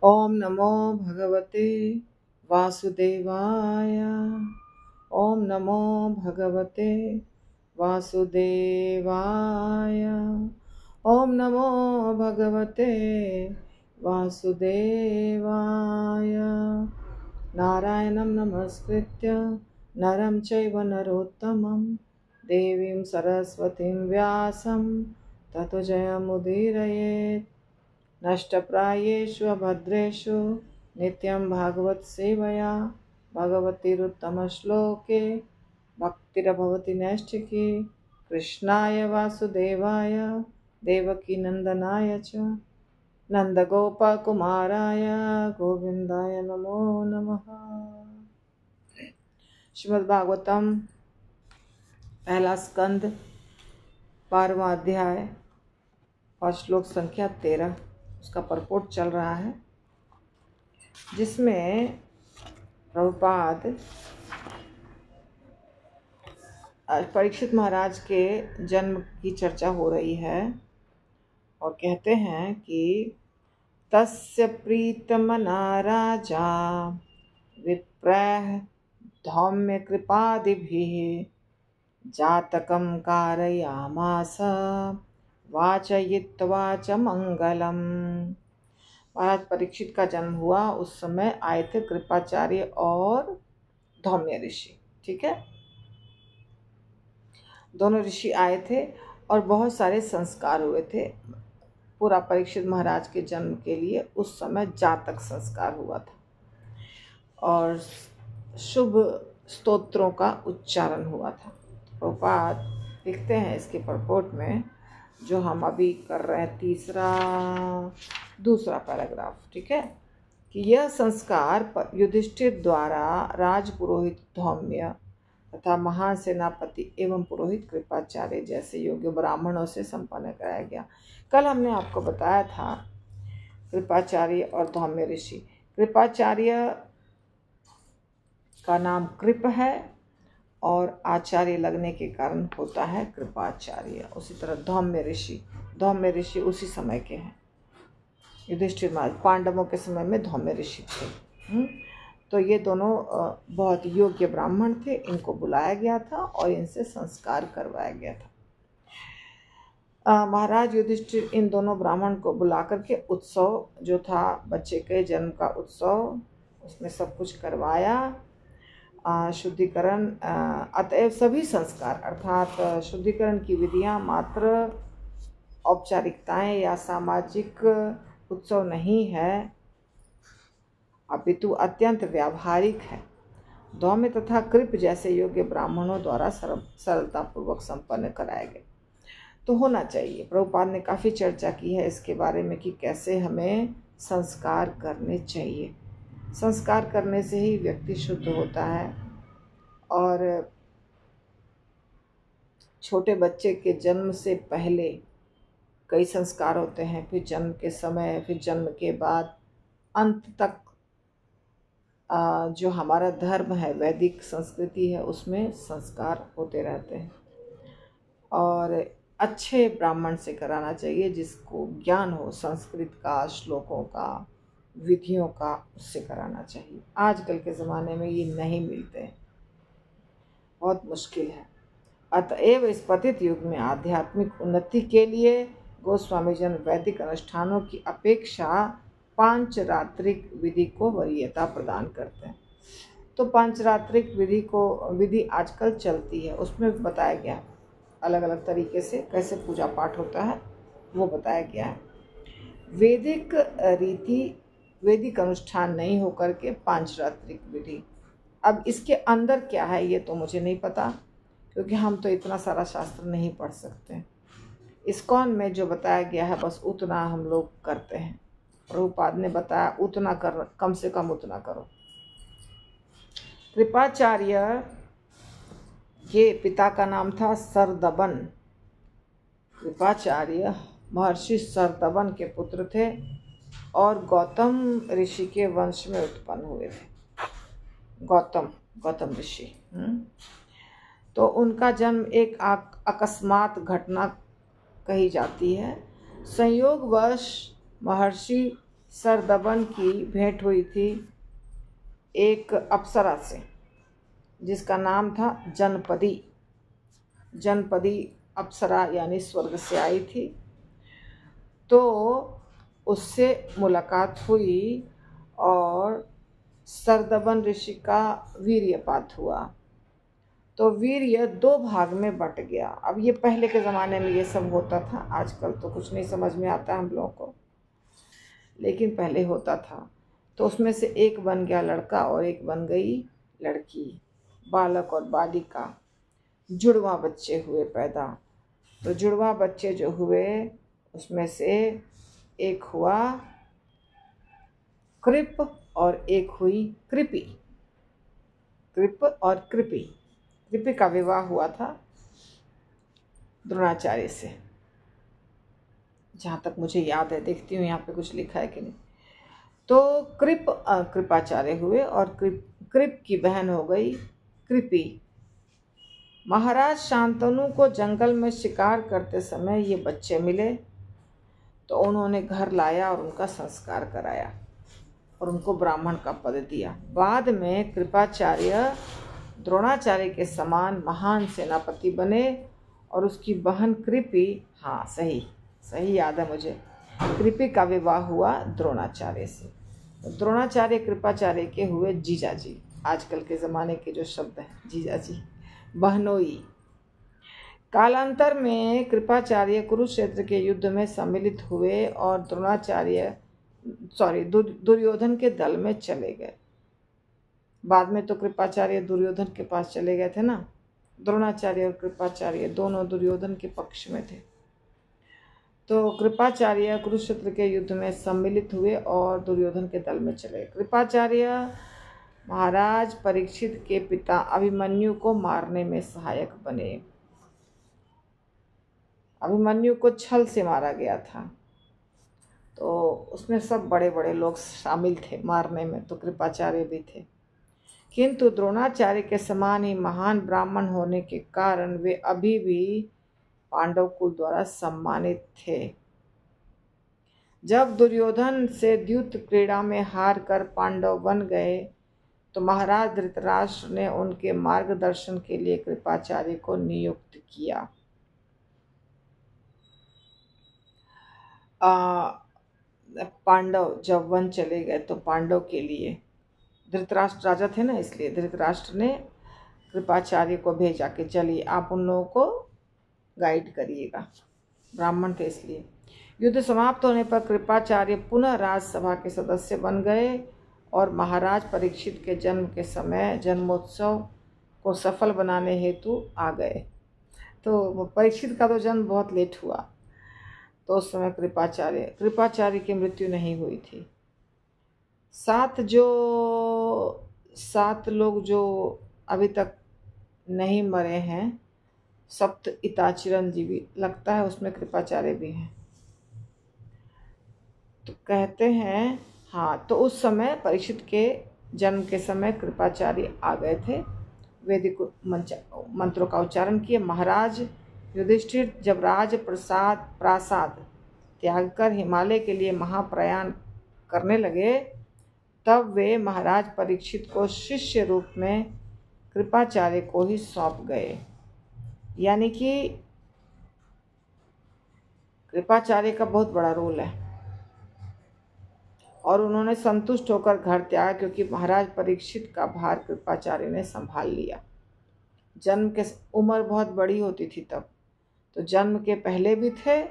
ओम नमो भगवते वासुदेवाय। ओम नमो भगवते वासुदेवाय। ओम नमो भगवते वासुदेवाय। नारायणं नमस्कृत्य नरं चैव नरोत्तमं देवीं सरस्वतीं व्यासं ततो जयमुदीरयेत्। नष्टप्रायेषु भद्रेषु नित्यं भागवत सेवया भगवतीरुत्तमश्लोके भक्तिर्भवति नैष्ठिकी। कृष्णाय वासुदेवाय देवकी नंदनाय च नंदगोपकुमाराय गोविंदाय नमो नमः। श्रीमद्भागवतम पहला स्कंद 12वां अध्याय और श्लोक संख्या 13 उसका परपोर्ट चल रहा है, जिसमें प्रभुपाद परीक्षित महाराज के जन्म की चर्चा हो रही है और कहते हैं कि तस्य प्रीतमना राजा विप्रः धौम्य कृपादिभिः जातकं कारयामास वाचयित्वा च मंगलम। महाराज परीक्षित का जन्म हुआ, उस समय आए थे कृपाचार्य और धौम्य ऋषि। ठीक है, दोनों ऋषि आए थे और बहुत सारे संस्कार हुए थे। पूरा परीक्षित महाराज के जन्म के लिए उस समय जातक संस्कार हुआ था और शुभ स्तोत्रों का उच्चारण हुआ था। प्रभुपाद लिखते हैं इसके परपोर्ट में, जो हम अभी कर रहे हैं, दूसरा पैराग्राफ। ठीक है, कि यह संस्कार युधिष्ठिर द्वारा राजपुरोहित धौम्य तथा महान सेनापति एवं पुरोहित कृपाचार्य जैसे योग्य ब्राह्मणों से संपन्न कराया गया। कल हमने आपको बताया था कृपाचार्य और धौम्य ऋषि। कृपाचार्य का नाम कृप है और आचार्य लगने के कारण होता है कृपाचार्य। उसी तरह धौम्य ऋषि उसी समय के हैं। युधिष्ठिर महाराज पांडवों के समय में धौम्य ऋषि थे। तो ये दोनों बहुत योग्य ब्राह्मण थे, इनको बुलाया गया था और इनसे संस्कार करवाया गया था। महाराज युधिष्ठिर इन दोनों ब्राह्मण को बुला करके उत्सव जो था बच्चे के जन्म का उत्सव, उसमें सब कुछ करवाया। शुद्धिकरण अतएव सभी संस्कार अर्थात शुद्धिकरण की विधियां मात्र औपचारिकताएं या सामाजिक उत्सव नहीं है, अपितु अत्यंत व्यावहारिक है। धौम्य तथा कृप जैसे योग्य ब्राह्मणों द्वारा सरलतापूर्वक संपन्न कराए गए। तो होना चाहिए। प्रभुपाद ने काफ़ी चर्चा की है इसके बारे में कि कैसे हमें संस्कार करने चाहिए। संस्कार करने से ही व्यक्ति शुद्ध होता है। और छोटे बच्चे के जन्म से पहले कई संस्कार होते हैं, फिर जन्म के समय, फिर जन्म के बाद, अंत तक जो हमारा धर्म है, वैदिक संस्कृति है, उसमें संस्कार होते रहते हैं। और अच्छे ब्राह्मण से कराना चाहिए जिसको ज्ञान हो संस्कृत का, श्लोकों का, विधियों का, उससे कराना चाहिए। आजकल के ज़माने में ये नहीं मिलते हैं, बहुत मुश्किल है। अतएव इस पतित युग में आध्यात्मिक उन्नति के लिए गोस्वामी जन वैदिक अनुष्ठानों की अपेक्षा पांचरात्रिक विधि को वरीयता प्रदान करते हैं। तो पांचरात्रिक विधि आजकल चलती है, उसमें बताया गया अलग अलग तरीके से कैसे पूजा पाठ होता है, वो बताया गया है। वैदिक अनुष्ठान नहीं होकर के पांचरात्रिक विधि। अब इसके अंदर क्या है ये तो मुझे नहीं पता, क्योंकि हम तो इतना सारा शास्त्र नहीं पढ़ सकते। इस्कॉन में जो बताया गया है बस उतना हम लोग करते हैं। प्रभुपाद ने बताया उतना कर, कम से कम उतना करो। कृपाचार्य के पिता का नाम था सरदबन। कृपाचार्य महर्षि सरदबन के पुत्र थे और गौतम ऋषि के वंश में उत्पन्न हुए थे। गौतम ऋषि। तो उनका जन्म एक अकस्मात घटना कही जाती है। संयोगवश महर्षि सरदबन की भेंट हुई थी एक अप्सरा से जिसका नाम था जनपदी। जनपदी अप्सरा यानी स्वर्ग से आई थी। तो उससे मुलाकात हुई और सरदबन ऋषि का वीर्यपात हुआ। तो वीर्य 2 भाग में बट गया। अब ये पहले के ज़माने में ये सब होता था, आजकल तो कुछ नहीं समझ में आता हम लोगों को, लेकिन पहले होता था। तो उसमें से एक बन गया लड़का और एक बन गई लड़की, बालक और बालिका, जुड़वा बच्चे हुए पैदा। तो जुड़वा बच्चे जो हुए उसमें से एक हुआ कृप और एक हुई कृपि। कृप और कृपि। कृपि का विवाह हुआ था द्रोणाचार्य से, जहाँ तक मुझे याद है। देखती हूँ यहाँ पे कुछ लिखा है कि नहीं। तो कृपाचार्य हुए और कृप की बहन हो गई कृपि। महाराज शांतनु को जंगल में शिकार करते समय ये बच्चे मिले, तो उन्होंने घर लाया और उनका संस्कार कराया और उनको ब्राह्मण का पद दिया। बाद में कृपाचार्य द्रोणाचार्य के समान महान सेनापति बने और उसकी बहन कृपि, हाँ सही याद है मुझे, कृपि का विवाह हुआ द्रोणाचार्य से। तो द्रोणाचार्य कृपाचार्य के हुए जीजाजी, आजकल के ज़माने के जो शब्द हैं जीजाजी, बहनोई। कालांतर में कृपाचार्य कुरुक्षेत्र के युद्ध में सम्मिलित हुए और दुर्योधन के दल में चले गए। बाद में तो कृपाचार्य दुर्योधन के पास चले गए थे ना। द्रोणाचार्य और कृपाचार्य दोनों दुर्योधन के पक्ष में थे। तो कृपाचार्य कुरुक्षेत्र के युद्ध में सम्मिलित हुए और दुर्योधन के दल में चले। कृपाचार्य महाराज परीक्षित के पिता अभिमन्यु को मारने में सहायक बने। अभिमन्यु को छल से मारा गया था, तो उसमें सब बड़े बड़े लोग शामिल थे मारने में, तो कृपाचार्य भी थे। किंतु द्रोणाचार्य के समान ही महान ब्राह्मण होने के कारण वे अभी भी पांडव कुल द्वारा सम्मानित थे। जब दुर्योधन से द्यूत क्रीड़ा में हार कर पांडव बन गए, तो महाराज धृतराष्ट्र ने उनके मार्गदर्शन के लिए कृपाचार्य को नियुक्त किया। पांडव जब वन चले गए तो पांडव के लिए, धृतराष्ट्र राजा थे ना, इसलिए धृतराष्ट्र ने कृपाचार्य को भेजा कि चलिए आप उन लोगों को गाइड करिएगा, ब्राह्मण थे इसलिए। युद्ध समाप्त होने पर कृपाचार्य पुनः राजसभा के सदस्य बन गए और महाराज परीक्षित के जन्म के समय जन्मोत्सव को सफल बनाने हेतु आ गए। तो परीक्षित का तो जन्म बहुत लेट हुआ, तो उस समय कृपाचार्य की मृत्यु नहीं हुई थी। 7 लोग जो अभी तक नहीं मरे हैं, सप्त इता चिरंजीवी, लगता है उसमें कृपाचार्य भी हैं। तो कहते हैं, हाँ, तो उस समय परीक्षित के जन्म के समय कृपाचार्य आ गए थे, वैदिक मंत्रों का उच्चारण किए। महाराज युधिष्ठिर जब प्रासाद त्याग कर हिमालय के लिए महाप्रयाण करने लगे, तब वे महाराज परीक्षित को शिष्य रूप में कृपाचार्य को ही सौंप गए। यानी कि कृपाचार्य का बहुत बड़ा रोल है और उन्होंने संतुष्ट होकर घर त्यागा, क्योंकि महाराज परीक्षित का भार कृपाचार्य ने संभाल लिया। जन्म के उम्र बहुत बड़ी होती थी तब, तो जन्म के पहले भी थे,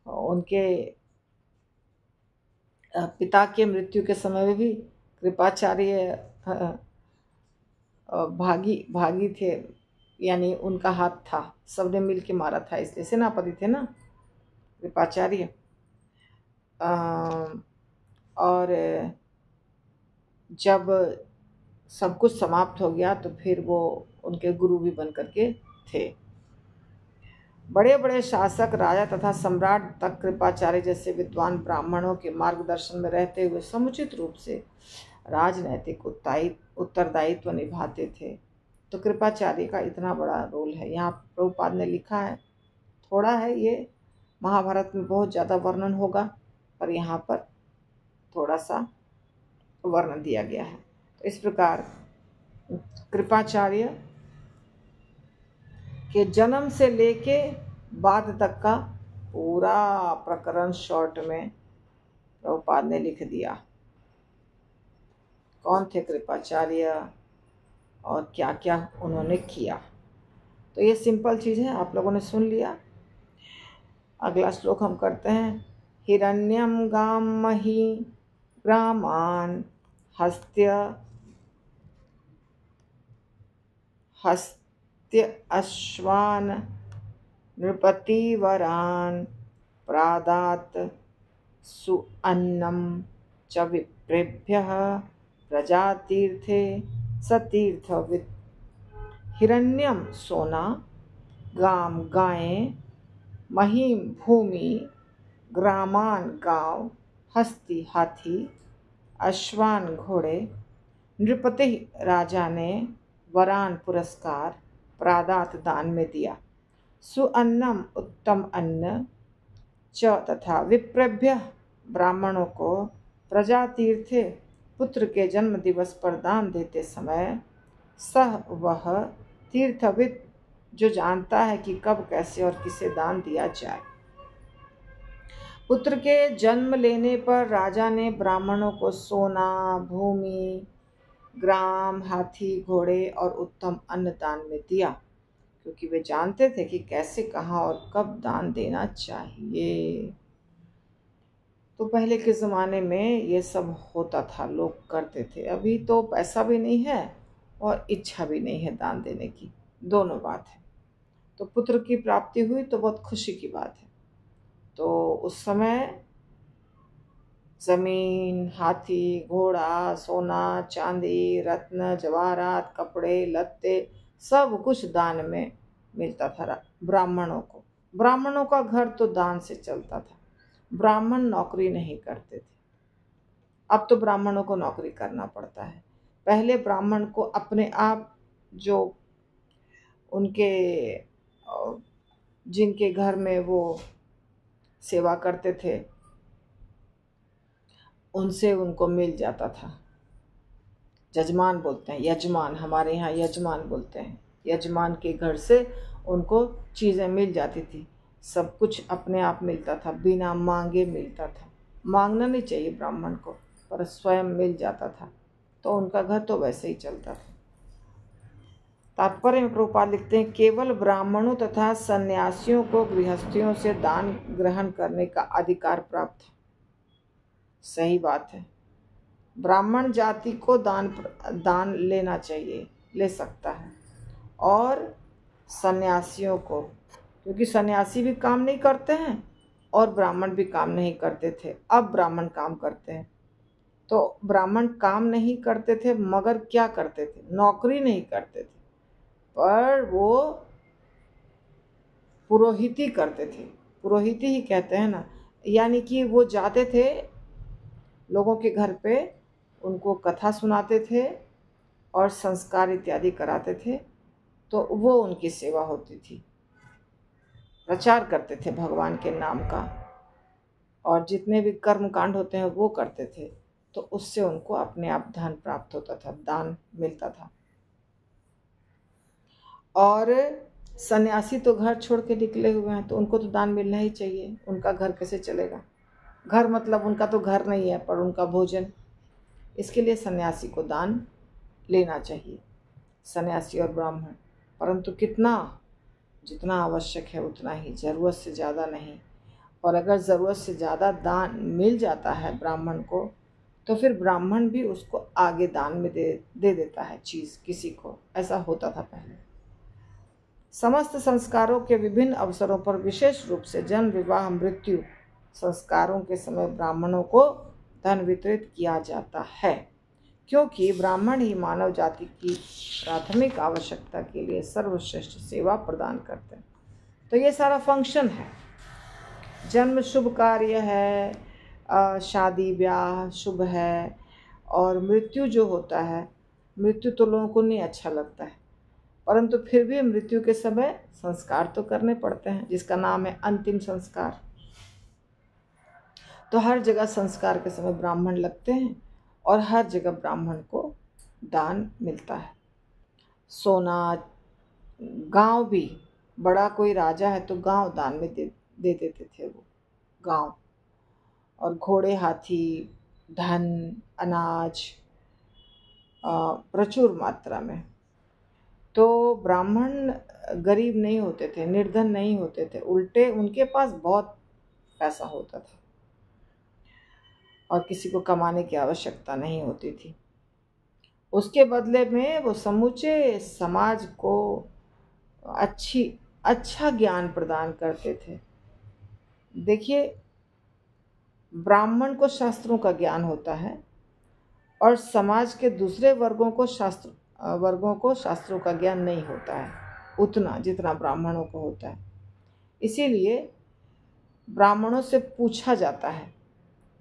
उनके पिता के मृत्यु के समय में भी कृपाचार्य भागी थे, यानी उनका हाथ था, सबने मिल के मारा था, इसलिए सेनापति थे ना कृपाचार्य। और जब सब कुछ समाप्त हो गया तो फिर वो उनके गुरु भी बन करके थे। बड़े बड़े शासक, राजा तथा सम्राट तक कृपाचार्य जैसे विद्वान ब्राह्मणों के मार्गदर्शन में रहते हुए समुचित रूप से राजनैतिक उत्तरदायित्व निभाते थे। तो कृपाचार्य का इतना बड़ा रोल है। यहाँ प्रभुपाद ने लिखा है, थोड़ा है ये, महाभारत में बहुत ज़्यादा वर्णन होगा, पर यहाँ पर थोड़ा सा वर्णन दिया गया है। तो इस प्रकार कृपाचार्य के जन्म से लेके बाद तक का पूरा प्रकरण शॉर्ट में प्रभुपाद ने लिख दिया। कौन थे कृपाचार्य और क्या क्या उन्होंने किया, तो ये सिंपल चीज़ है, आप लोगों ने सुन लिया। अगला श्लोक हम करते हैं। हिरण्यम गाम मही ग्रामान हस्त्य अश्वान नृपतिवरान प्रादात सुअन्नम च विप्रेभ्यः प्रजातीर्थे सतीर्थवित्। हिरण्यम सोना, गाम गायें, महीम भूमि, ग्रामान गांव, हस्ती हाथी, अश्वान घोड़े, नृपति राजा ने वरान पुरस्कार, प्रादात दान में दिया, सुअन्नम उत्तम अन्न, च तथा विप्रेभ्य ब्राह्मणों को, प्रजातीर्थे पुत्र के जन्म दिवस पर दान देते समय, सह वह तीर्थविद जो जानता है कि कब कैसे और किसे दान दिया जाए। पुत्र के जन्म लेने पर राजा ने ब्राह्मणों को सोना, भूमि, ग्राम, हाथी, घोड़े और उत्तम अन्न दान में दिया, क्योंकि वे जानते थे कि कैसे, कहाँ और कब दान देना चाहिए। तो पहले के ज़माने में ये सब होता था, लोग करते थे। अभी तो पैसा भी नहीं है और इच्छा भी नहीं है दान देने की, दोनों बात है। तो पुत्र की प्राप्ति हुई तो बहुत खुशी की बात है। तो उस समय ज़मीन, हाथी, घोड़ा, सोना, चांदी, रत्न, जवाहरात, कपड़े, लत्ते, सब कुछ दान में मिलता था ब्राह्मणों को। ब्राह्मणों का घर तो दान से चलता था। ब्राह्मण नौकरी नहीं करते थे। अब तो ब्राह्मणों को नौकरी करना पड़ता है। पहले ब्राह्मण को अपने आप, जो उनके जिनके घर में वो सेवा करते थे, उनसे उनको मिल जाता था। जजमान बोलते हैं, यजमान, हमारे यहाँ यजमान बोलते हैं। यजमान के घर से उनको चीज़ें मिल जाती थी, सब कुछ अपने आप मिलता था, बिना मांगे मिलता था। मांगना नहीं चाहिए ब्राह्मण को, पर स्वयं मिल जाता था, तो उनका घर तो वैसे ही चलता था। तात्पर्य में प्रभुपाद लिखते हैं, केवल ब्राह्मणों तथा सन्यासियों को गृहस्थियों से दान ग्रहण करने का अधिकार प्राप्त है। सही बात है, ब्राह्मण जाति को दान लेना चाहिए, ले सकता है, और सन्यासियों को, क्योंकि सन्यासी भी काम नहीं करते हैं और ब्राह्मण भी काम नहीं करते थे। अब ब्राह्मण काम करते हैं। तो ब्राह्मण काम नहीं करते थे मगर क्या करते थे? नौकरी नहीं करते थे, पर वो पुरोहिती करते थे। पुरोहिती ही कहते हैं ना, यानी कि वो जाते थे लोगों के घर पे, उनको कथा सुनाते थे और संस्कार इत्यादि कराते थे, तो वो उनकी सेवा होती थी। प्रचार करते थे भगवान के नाम का, और जितने भी कर्म कांड होते हैं वो करते थे, तो उससे उनको अपने आप धन प्राप्त होता था, दान मिलता था। और सन्यासी तो घर छोड़ के निकले हुए हैं, तो उनको तो दान मिलना ही चाहिए। उनका घर कैसे चलेगा? घर मतलब उनका तो घर नहीं है, पर उनका भोजन। इसके लिए सन्यासी को दान लेना चाहिए, सन्यासी और ब्राह्मण, परंतु कितना? जितना आवश्यक है उतना ही, ज़रूरत से ज़्यादा नहीं। और अगर ज़रूरत से ज़्यादा दान मिल जाता है ब्राह्मण को, तो फिर ब्राह्मण भी उसको आगे दान में दे देता है चीज़ किसी को। ऐसा होता था पहले। समस्त संस्कारों के विभिन्न अवसरों पर, विशेष रूप से जन्म, विवाह, मृत्यु संस्कारों के समय ब्राह्मणों को धन वितरित किया जाता है, क्योंकि ब्राह्मण ही मानव जाति की प्राथमिक आवश्यकता के लिए सर्वश्रेष्ठ सेवा प्रदान करते हैं। तो ये सारा फंक्शन है। जन्म शुभ कार्य है, शादी ब्याह शुभ है, और मृत्यु जो होता है, मृत्यु तो लोगों को नहीं अच्छा लगता है, परंतु फिर भी मृत्यु के समय संस्कार तो करने पड़ते हैं, जिसका नाम है अंतिम संस्कार। तो हर जगह संस्कार के समय ब्राह्मण लगते हैं और हर जगह ब्राह्मण को दान मिलता है। सोना, गांव भी, बड़ा कोई राजा है तो गांव दान में दे देते थे वो, गांव। और घोड़े, हाथी, धन, अनाज प्रचुर मात्रा में। तो ब्राह्मण गरीब नहीं होते थे, निर्धन नहीं होते थे, उल्टे उनके पास बहुत पैसा होता था और किसी को कमाने की आवश्यकता नहीं होती थी। उसके बदले में वो समूचे समाज को अच्छा ज्ञान प्रदान करते थे। देखिए, ब्राह्मण को शास्त्रों का ज्ञान होता है और समाज के दूसरे वर्गों को शास्त्रों का ज्ञान नहीं होता है उतना जितना ब्राह्मणों को होता है। इसीलिए ब्राह्मणों से पूछा जाता है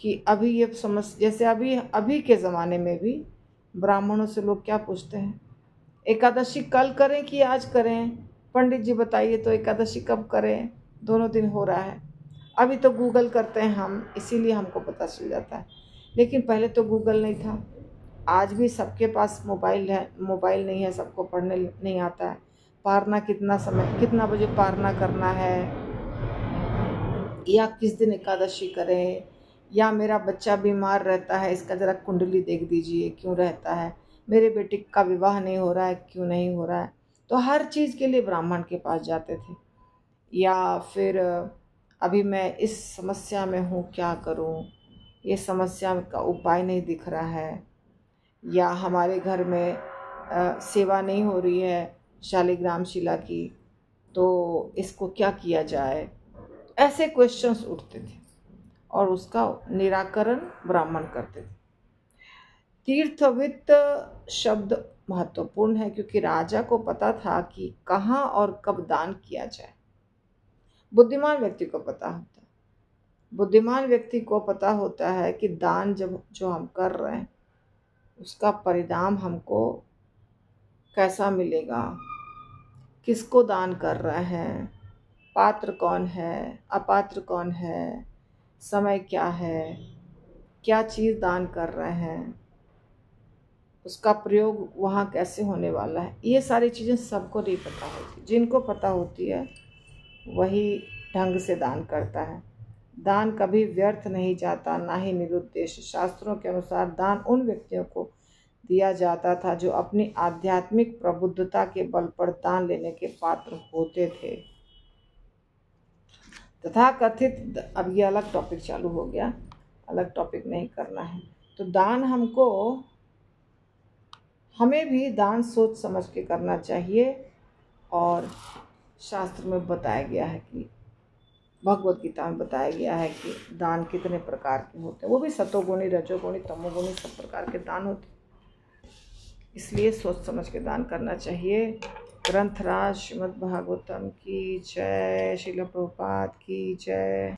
कि अभी ये समस्या, जैसे अभी के ज़माने में भी ब्राह्मणों से लोग क्या पूछते हैं, एकादशी कल करें कि आज करें, पंडित जी बताइए तो एकादशी कब करें, दोनों दिन हो रहा है। अभी तो गूगल करते हैं हम, इसीलिए हमको पता चल जाता है, लेकिन पहले तो गूगल नहीं था। आज भी सबके पास मोबाइल है, मोबाइल नहीं है सबको पढ़ने नहीं आता है। पारना कितना बजे पारना करना है, या किस दिन एकादशी करें, या मेरा बच्चा बीमार रहता है इसका ज़रा कुंडली देख दीजिए क्यों रहता है, मेरे बेटे का विवाह नहीं हो रहा है क्यों नहीं हो रहा है। तो हर चीज़ के लिए ब्राह्मण के पास जाते थे। या फिर अभी मैं इस समस्या में हूँ, क्या करूँ, ये समस्या का उपाय नहीं दिख रहा है, या हमारे घर में सेवा नहीं हो रही है शालिग्राम शिला की, तो इसको क्या किया जाए। ऐसे क्वेश्चंस उठते थे और उसका निराकरण ब्राह्मण करते थे। तीर्थवित्त शब्द महत्वपूर्ण है क्योंकि राजा को पता था कि कहाँ और कब दान किया जाए। बुद्धिमान व्यक्ति को पता होता है, बुद्धिमान व्यक्ति को पता होता है कि दान जो हम कर रहे हैं उसका परिणाम हमको कैसा मिलेगा, किसको दान कर रहे हैं, पात्र कौन है, अपात्र कौन है, समय क्या है, क्या चीज़ दान कर रहे हैं, उसका प्रयोग वहाँ कैसे होने वाला है। ये सारी चीज़ें सबको नहीं पता होती। जिनको पता होती है वही ढंग से दान करता है। दान कभी व्यर्थ नहीं जाता, ना ही निरुद्देश्य। शास्त्रों के अनुसार दान उन व्यक्तियों को दिया जाता था जो अपनी आध्यात्मिक प्रबुद्धता के बल पर दान लेने के पात्र होते थे। तथा कथित, अब ये अलग टॉपिक चालू हो गया, अलग टॉपिक नहीं करना है। तो दान हमें भी दान सोच समझ के करना चाहिए। और शास्त्र में बताया गया है कि, भगवत गीता में बताया गया है कि दान कितने प्रकार के होते हैं, वो भी सतोगुणी, रजोगुणी, तमोगुणी, सब प्रकार के दान होते हैं। इसलिए सोच समझ के दान करना चाहिए। ग्रंथराज श्रीमद् भागवतम की जय, श्रील प्रभुपाद की जय।